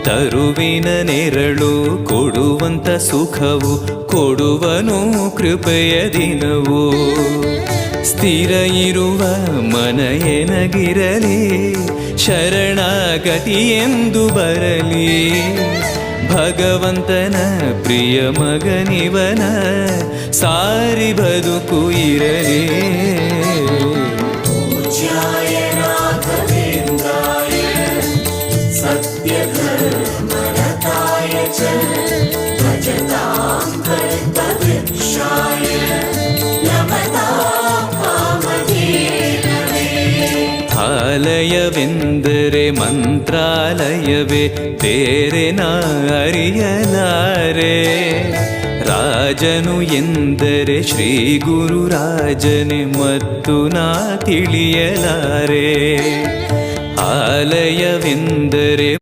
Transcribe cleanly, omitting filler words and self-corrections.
ತರುವಿನ ನೆರಳು ಕೊಡುವಂತ ಸುಖವು ಕೊಡುವನು ಕೃಪೆಯ ದಿನವು. ಸ್ಥಿರ ಇರುವ ಮನ ಎನಗಿರಲಿ, ಶರಣಾಗತಿ ಎಂದು ಬರಲಿ. ಭಗವಂತನ ಪ್ರಿಯ ಮಗನಿವನ, ಸಾರಿ ಬದುಕು ಇರಲಿ. ಆಲಯವೆಂದರೆ ಮಂತ್ರಾಲಯವೇ, ಬೇರೆ ನಾ ಅರಿಯಲಾರೆ. ರಾಜನು ಎಂದರೆ ಶ್ರೀ ಗುರು ರಾಜನೇ, ಮತ್ತು ನಾ ತಿಳಿಯಲಾರೆ. ಆಲಯವೆಂದರೆ